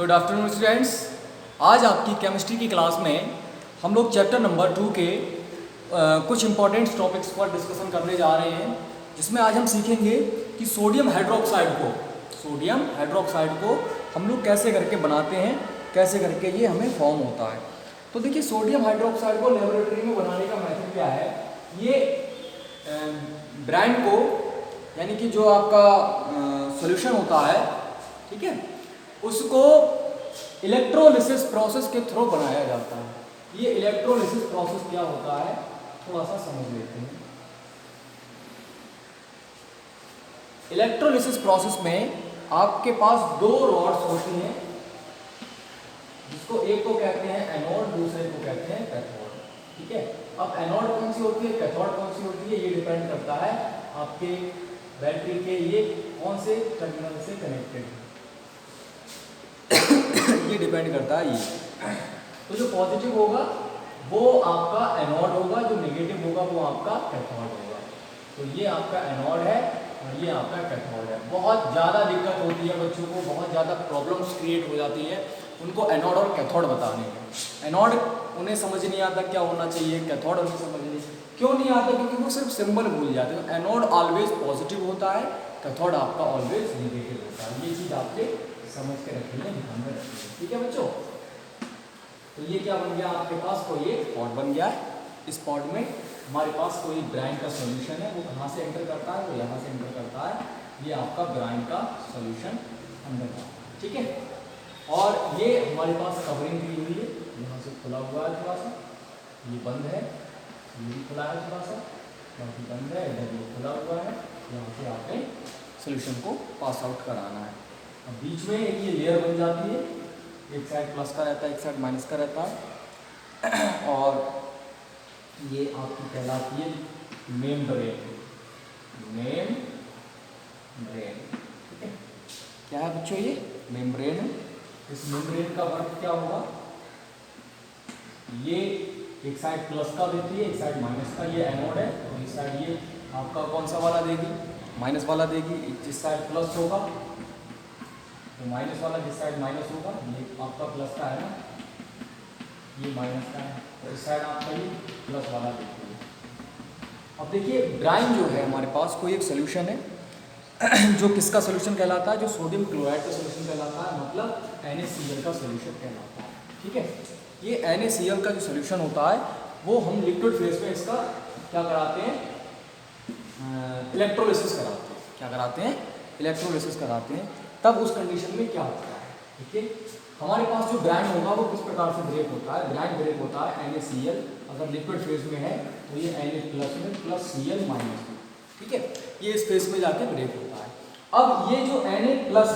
Good afternoon students. आज आपकी chemistry की क्लास में हम लोग चैप्टर नंबर 2 के कुछ इंपॉर्टेंट टॉपिक्स पर डिस्कशन करने जा रहे हैं, जिसमें आज हम सीखेंगे कि सोडियम हाइड्रोक्साइड को हम लोग कैसे करके बनाते हैं, कैसे करके ये हमें फॉर्म होता है। तो देखिए, सोडियम हाइड्रोक्साइड को लेबोरेटरी में बनाने का मेथड क्या है। ये ब्रांड को, यानी कि जो आपका सॉल्यूशन होता है, ठीक है, उसको इलेक्ट्रोलिसिस प्रोसेस के थ्रू बनाया जाता है। ये इलेक्ट्रोलिसिस प्रोसेस क्या होता है, थोड़ा सा समझ लेते हैं। इलेक्ट्रोलिसिस प्रोसेस में आपके पास दो रॉड्स होती हैं, जिसको एक को कहते हैं एनोड, दूसरे को कहते हैं कैथोड। ठीक है, अब एनोड कौन सी होती है, कैथोड कौन सी होती है, ये डिपेंड करता है आपके बैटरी के ये कौन से टर्मिनल से कनेक्टेड है, ये डिपेंड करता है ये। तो जो पॉजिटिव होगा वो आपका एनोड होगा, जो नेगेटिव होगा वो आपका कैथोड होगा। तो ये आपका एनोड है और ये आपका कैथोड है। बहुत ज़्यादा दिक्कत होती है बच्चों को, बहुत ज़्यादा प्रॉब्लम्स क्रिएट हो जाती है उनको एनोड और कैथोड बताने में। एनोड उन्हें समझ नहीं आता क्या होना चाहिए, कैथोड उन्हें समझ नहीं क्यों नहीं आता, क्योंकि वो सिर्फ सिंबल भूल जाते हैं। एनोड ऑलवेज पॉजिटिव होता है, कैथोड आपका ऑलवेज नेगेटिव होता है। ये चीज़ आपके समझ के रखनी है, ध्यान में रखनी है। ठीक है बच्चों, तो ये क्या बन गया आपके पास, कोई एक पॉट बन गया है। इस पॉट में हमारे पास कोई ब्रांड का सॉल्यूशन है, वो कहाँ से एंटर करता है, वो यहाँ से एंटर करता है। ये आपका ब्रांड का सॉल्यूशन अंदर का, ठीक है। और ये हमारे पास कवरिंग दी हुई है, यहाँ से खुला हुआ है थोड़ा सा, ये बंद है, ये भी खुला है थोड़ा सा, यहाँ भी बंद है, इधर ये खुला हुआ है। यहाँ से आपने सोल्यूशन को पास आउट कराना है। अब बीच में एक ये लेयर बन जाती है, एक साइड प्लस का रहता है, एक साइड माइनस का रहता है, और ये आपकी कहलाती है मेम्ब्रेन। ठीक है, क्या है बच्चों, ये मेम्ब्रेन है। इस मेम्ब्रेन का वर्क क्या होगा, ये एक साइड प्लस का देती है, एक साइड माइनस का। ये एनोड है और इस साइड ये आपका कौन सा वाला देगी, माइनस वाला देगी। जिस साइड प्लस होगा तो माइनस वाला, जिस साइड माइनस होगा, ये आपका प्लस का है ना, ये माइनस का है, और इस साइड आपका ये प्लस वाला देखिए। अब देखिए, ब्राइन जो है हमारे पास कोई एक सोल्यूशन है जो किसका सोल्यूशन कहलाता है, जो सोडियम क्लोराइड का सोल्यूशन कहलाता है, मतलब NaCl का सोल्यूशन कहलाता है। ठीक है, ये NaCl का जो सोल्यूशन होता है वो हम लिक्विड फेज में इसका क्या कराते हैं, इलेक्ट्रोलिसिस कराते हैं। क्या कराते हैं, इलेक्ट्रोलिसिस कराते हैं। तब उस कंडीशन में क्या होता है, ठीक है, हमारे पास जो ब्रांड होगा वो किस प्रकार से ब्रेक होता है। ब्रांड ब्रेक होता है NaCl, अगर लिक्विड फेज में है तो ये Na+ में प्लस Cl माइनस में, ठीक है, ये इस फेज में जाके ब्रेक होता है। अब ये जो Na+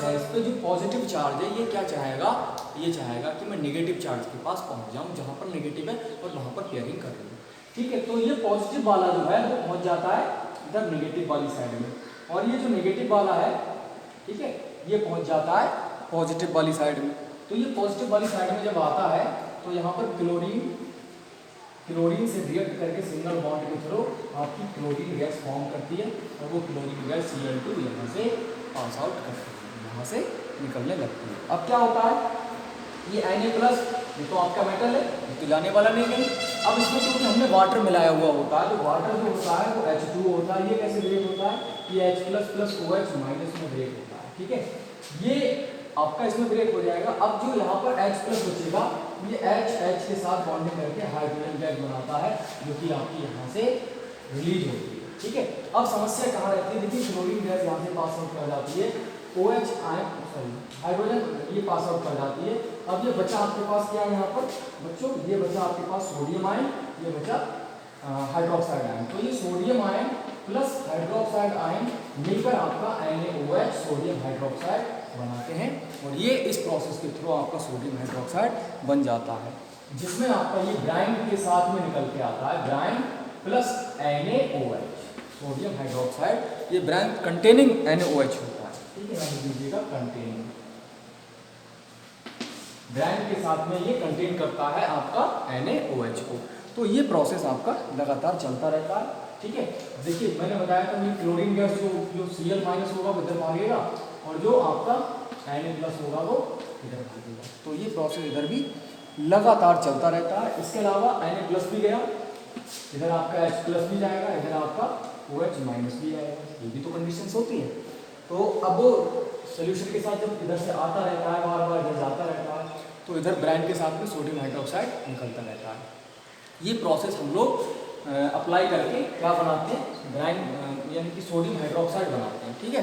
है, इस पर जो पॉजिटिव चार्ज है, ये क्या चाहेगा, ये चाहेगा कि मैं नेगेटिव चार्ज के पास पहुंच जाऊं, जहां पर नेगेटिव है और वहां पर पेयरिंग कर लूँ। ठीक है, तो ये पॉजिटिव वाला जो है वो पहुंच जाता है इधर नेगेटिव वाली साइड में, और ये जो नेगेटिव वाला है, ठीक है, ये पहुंच जाता है पॉजिटिव वाली साइड में। तो ये पॉजिटिव वाली साइड में जब आता है तो यहाँ पर क्लोरीन से रिएक्ट करके सिंगल बॉन्ड के थ्रू आपकी क्लोरीन गैस फॉर्म करती है, और वो क्लोरीन गैस Cl2 यहाँ से पास आउट करती है, यहाँ से निकलने लगती है। अब क्या होता है, ये Na+, ये तो आपका मेटल है, ये तो जाने वाला नहीं कहीं। अब इसमें क्योंकि हमने वाटर मिलाया हुआ होता है, तो वाटर जो होता है वो H2 होता है। ये कैसे ब्रेक होता है, ये H++ OH- में ब्रेक होता है। ठीक है, ये आपका इसमें ब्रेक हो जाएगा। अब जो यहाँ पर H+ बचेगा, ये H के साथ बॉन्डिंग करके हाइड्रोजन गैस बनाता है, जो कि आपकी यहाँ से रिलीज होती है। ठीक है, अब समस्या कहाँ रहती है, देखिए, क्लोरीन गैस यहाँ से पास आउट कर जाती है, OH हाइड्रोजन ये पास आउट कर जाती है। अब ये बचा आपके पास क्या है, यहाँ पर बच्चों, ये बचा आपके पास सोडियम आयन, ये बचा हाइड्रोक्साइड आयन। तो ये sodium ion plus hydroxide ion मिलकर आपका NaOH सोडियम हाइड्रोक्साइड बनाते हैं, और ये इस प्रोसेस के थ्रू आपका सोडियम हाइड्रोक्साइड बन जाता है, जिसमें आपका ये ब्राइन के साथ में निकल के आता है, brine plus NaOH sodium hydroxide. ये ब्राइन कंटेनिंग NaOH होता है, ठीक है, यहाँ दीजिएगा कंटेनिंग, ब्रांड के साथ में ये कंटेन करता है आपका NaOH को। तो ये प्रोसेस आपका लगातार चलता रहता है। ठीक है, देखिए, मैंने बताया था ये क्लोरीन गैस जो Cl- होगा वो इधर भागेगा, और जो आपका Na+ होगा वो इधर भागेगा। तो ये प्रोसेस इधर भी लगातार चलता रहता है। इसके अलावा Na+ भी गया, इधर आपका H+ भी जाएगा, इधर आपका OH- भी आएगा। ये भी तो कंडीशंस होती है। तो अब सोल्यूशन के साथ जब इधर से आता रहता है, बार बार इधर जाता रहता है, तो इधर ब्रांड के साथ में सोडियम हाइड्रोक्साइड निकलता रहता है। ये प्रोसेस हम लोग अप्लाई करके क्या बनाते हैं, ब्रांड यानी कि सोडियम हाइड्रोक्साइड बनाते हैं। ठीक है,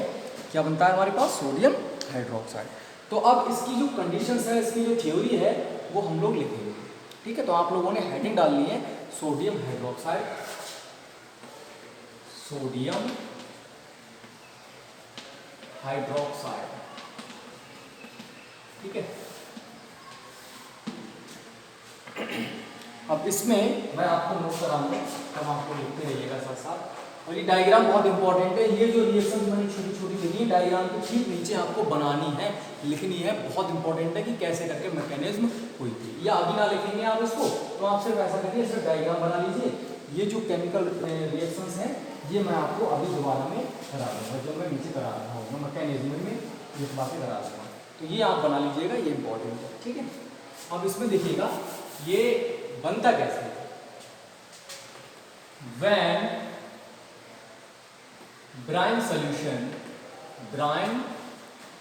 क्या बनता है हमारे पास, सोडियम हाइड्रोक्साइड। तो अब इसकी जो कंडीशंस है, इसकी जो थ्योरी है वो हम लोग लिखेंगे। ठीक है, तो आप लोगों ने हेडिंग डालनी है सोडियम हाइड्रोक्साइड, सोडियम हाइड्रोक्साइड। ठीक है, अब इसमें मैं आपको नोट कराऊंगा, तब आपको लिखते रहिएगा साथ साथ। और ये डायग्राम बहुत इंपॉर्टेंट है। ये जो रिएक्शन मैंने छोटी छोटी लिखी है, डायग्राम के ठीक नीचे आपको बनानी है, लिखनी है। बहुत इंपॉर्टेंट है कि कैसे करके मैकेनिज्म हुई थी। या अभी ना लिखेंगे आप इसको, तो आप सिर्फ ऐसा करिए, सिर्फ डायग्राम बना लीजिए। ये जो केमिकल रिएक्शंस हैं, ये मैं आपको अभी दोबारा में करा दूँगा, जब मैं नीचे करा रहा हूँ मैकेनिज्म में जिस बातें करा दूँगा। तो ये आप बना लीजिएगा, ये इंपॉर्टेंट है। ठीक है, अब इसमें देखिएगा ये बनता कैसे है। When ब्राइन सोल्यूशन, ब्राइन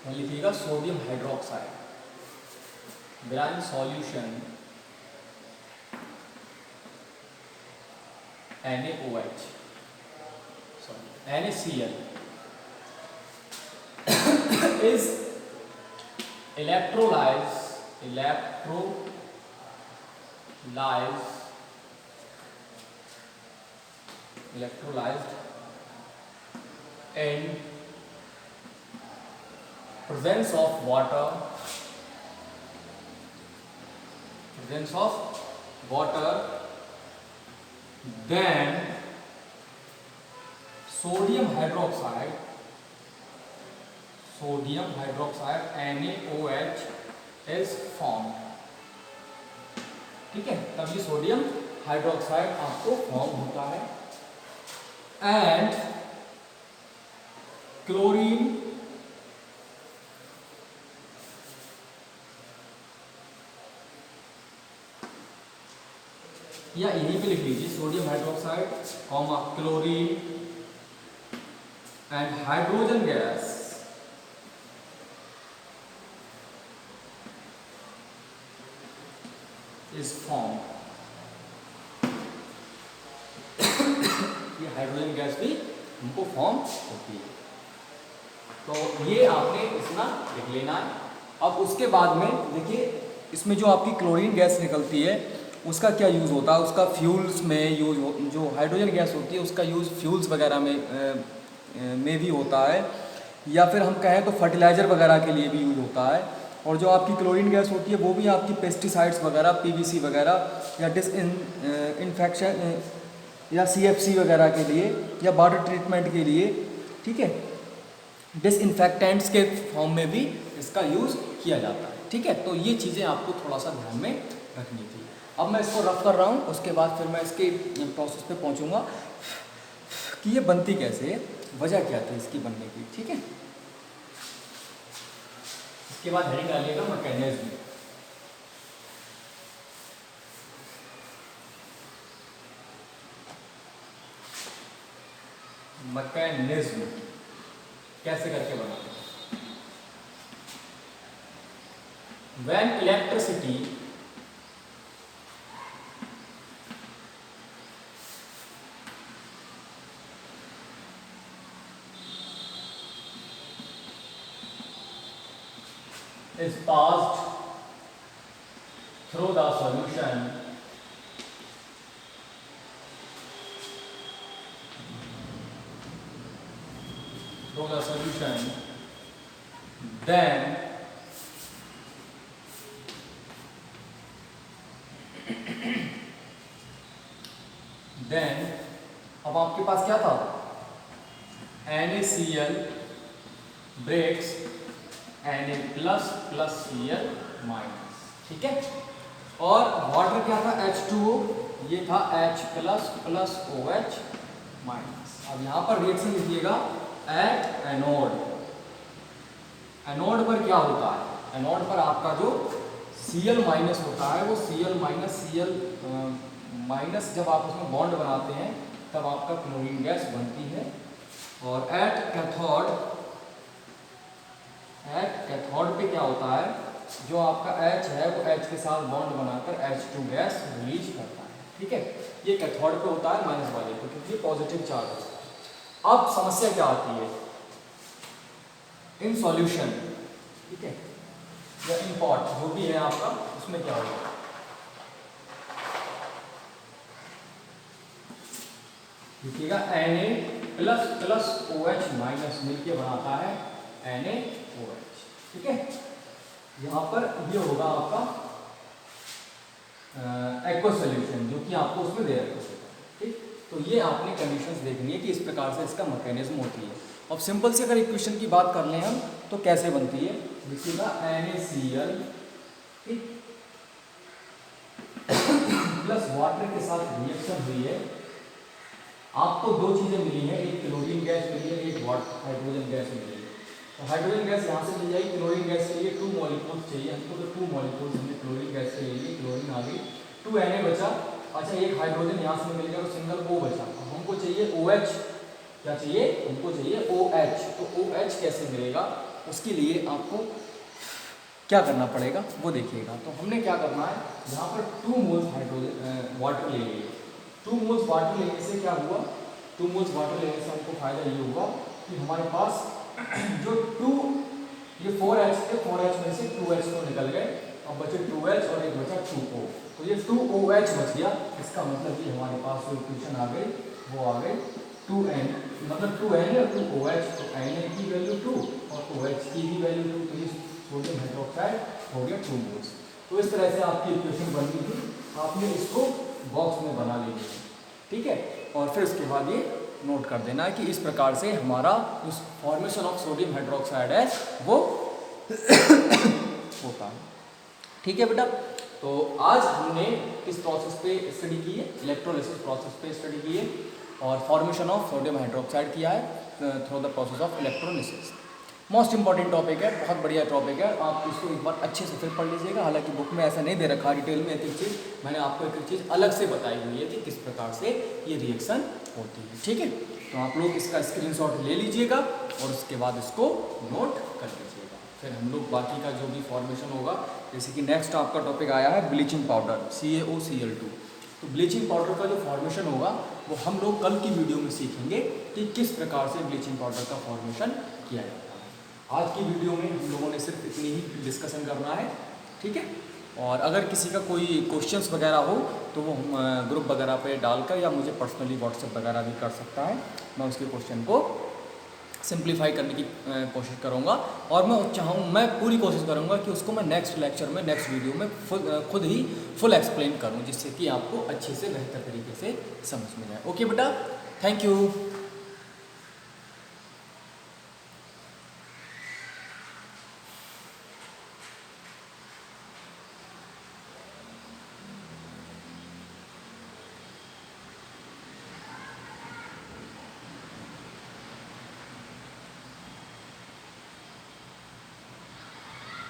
लिखिएगा sodium hydroxide, brine solution NaOH, sorry NaCl is electrolyzed in presence of water, then sodium hydroxide NaOH is formed। ठीक है, तब ये सोडियम हाइड्रोक्साइड आपको फॉर्म होता है। एंड क्लोरीन या यहीं पे लिख लीजिए sodium hydroxide comma chlorine and hydrogen gas is form. ये हाइड्रोजन गैस भी हमको फॉर्म होती है। तो ये आपने इतना लिख लेना है। अब उसके बाद में देखिए, इसमें जो आपकी क्लोरीन गैस निकलती है उसका क्या यूज़ होता है, उसका फ्यूल्स में यूज हो, जो हाइड्रोजन गैस होती है उसका यूज़ फ्यूल्स वगैरह में भी होता है, या फिर हम कहें तो फर्टिलाइज़र वगैरह के लिए भी यूज होता है। और जो आपकी क्लोरीन गैस होती है वो भी आपकी पेस्टिसाइड्स वगैरह, PVC वगैरह, या इन्फेक्शन या CFC वगैरह के लिए, या वाटर ट्रीटमेंट के लिए, ठीक है, डिसइंफेक्टेंट्स के फॉर्म में भी इसका यूज़ किया जाता है। ठीक है, तो ये चीज़ें आपको थोड़ा सा ध्यान में रखनी थी। अब मैं इसको रफ कर रहा हूँ, उसके बाद फिर मैं इसके प्रोसेस पे पहुँचूँगा कि ये बनती कैसे है, वजह क्या थी इसकी बनने की। ठीक है, इसके बाद हेडिंग डालिएगा मैकेनिज्म। मैकेनिज्म कैसे करके बनाते हैं। When electricity is passed through the solution, then अब आपके पास क्या था, NaCl breaks Na+ + Cl-। ठीक है, और वाटर क्या था, H2O, ये था H+ + OH-। अब यहाँ पर रिएक्शन लिखिएगा एट एनोड, एनोड पर क्या होता है, एनोड पर आपका जो Cl माइनस होता है वो Cl माइनस जब आप उसमें बॉन्ड बनाते हैं तब आपका क्लोरीन गैस बनती है। और एट कैथोड पे क्या होता है, जो आपका H है वो H के साथ बॉन्ड बनाकर H2 गैस रिलीज करता है। ठीक है, ये कैथोड पे होता है माइनस वाले पे, क्योंकि पॉजिटिव चार्ज है। अब समस्या क्या आती है, इन सॉल्यूशन, ठीक है, या इन पॉट जो भी है आपका, उसमें क्या होगा, देखिएगा Na++OH माइनस मिलके बनाता है NaOH। ठीक है, यहाँ पर ये होगा आपका एक्वस सॉल्यूशन जो कि आपको उसमें दे रखा है। ठीक, तो ये आपने कंडीशंस देखनी है कि इस प्रकार से इसका मैकेनिज्म होती है। अब सिंपल से अगर इक्वेशन की बात कर लें हम तो कैसे बनती है, देखिएगा NaCl ठीक प्लस वाटर के साथ रिएक्शन हुई है, आपको दो चीजें मिली हैं, एक क्लोरीन गैस मिली है, एक हाइड्रोजन गैस मिली है। तो हाइड्रोजन गैस यहाँ से मिल जाएगी, क्लोरीन गैस के लिए 2 मॉलिक्यूल्स चाहिए हमको, तो 2 मॉलिक्यूल्स हमने क्लोरीन गैस के लिए, क्लोरीन आ गई, 2 Na बचा। अच्छा, एक हाइड्रोजन यहाँ से मिल गया तो सिंगल O बचा। हमको चाहिए OH, क्या चाहिए, हमको चाहिए OH। तो OH कैसे मिलेगा, उसके लिए आपको क्या करना पड़ेगा वो देखिएगा। तो हमने क्या करना है, यहाँ पर 2 मोल्स हाइड्रोजन वाटर ले लिए। 2 मोल्स वाटर लेने से क्या हुआ, 2 मोल्स वाटर लेने से हमको फायदा ये हुआ कि हमारे पास जो 2 ये 4H थे, 4H में से 2H तो निकल गए, अब बचे 2H और एक बचा 2O। तो ये 2OH बच गया, इसका मतलब कि हमारे पास जो इक्वेशन आ गई वो आ गई 2N, मतलब 2Na और 2OH। तो Na की वैल्यू 2 और OH की भी वैल्यू 2, तो ये सोडियम हाइड्रोक्साइड हो गया 2 मोल्स। तो इस तरह से आपकी इक्वेशन बन गई थी, आपने इसको बॉक्स में बना ली है। ठीक है, और फिर उसके बाद ये नोट कर देना है कि इस प्रकार से हमारा उस फॉर्मेशन ऑफ सोडियम हाइड्रोक्साइड है वो होता है। ठीक है बेटा, तो आज हमने इस प्रोसेस पे स्टडी की है, इलेक्ट्रोलिसिस प्रोसेस पे स्टडी की है और फॉर्मेशन ऑफ सोडियम हाइड्रोक्साइड किया है through the process of electrolysis. Most important topic है, बहुत बढ़िया टॉपिक है, आप इसको एक बार अच्छे से फिर पढ़ लीजिएगा। हालांकि बुक में ऐसा नहीं दे रखा डिटेल में, एक चीज़ मैंने आपको एक चीज़ अलग से बताई हुई है कि किस प्रकार से ये रिएक्शन होती है। ठीक है, तो आप लोग इसका स्क्रीनशॉट ले लीजिएगा और उसके बाद इसको नोट कर लीजिएगा। फिर हम लोग बाकी का जो भी फॉर्मेशन होगा, जैसे कि नेक्स्ट आपका टॉपिक आया है ब्लीचिंग पाउडर CaOCl2, तो ब्लीचिंग पाउडर का जो फॉर्मेशन होगा वो हम लोग कल की वीडियो में सीखेंगे कि किस प्रकार से ब्लीचिंग पाउडर का फॉर्मेशन किया जाता है। आज की वीडियो में हम लोगों ने सिर्फ इतनी ही डिस्कशन करना है। ठीक है, और अगर किसी का कोई क्वेश्चंस वगैरह हो तो वो ग्रुप वगैरह पे डालकर या मुझे पर्सनली व्हाट्सएप वगैरह भी कर सकता है, मैं उसके क्वेश्चन को सिंप्लीफाई करने की कोशिश करूंगा और मैं पूरी कोशिश करूंगा कि उसको मैं नेक्स्ट लेक्चर में, नेक्स्ट वीडियो में खुद ही फुल एक्सप्लेन करूं, जिससे कि आपको अच्छे से बेहतर तरीके से समझ में जाए। ओके बेटा, थैंक यू।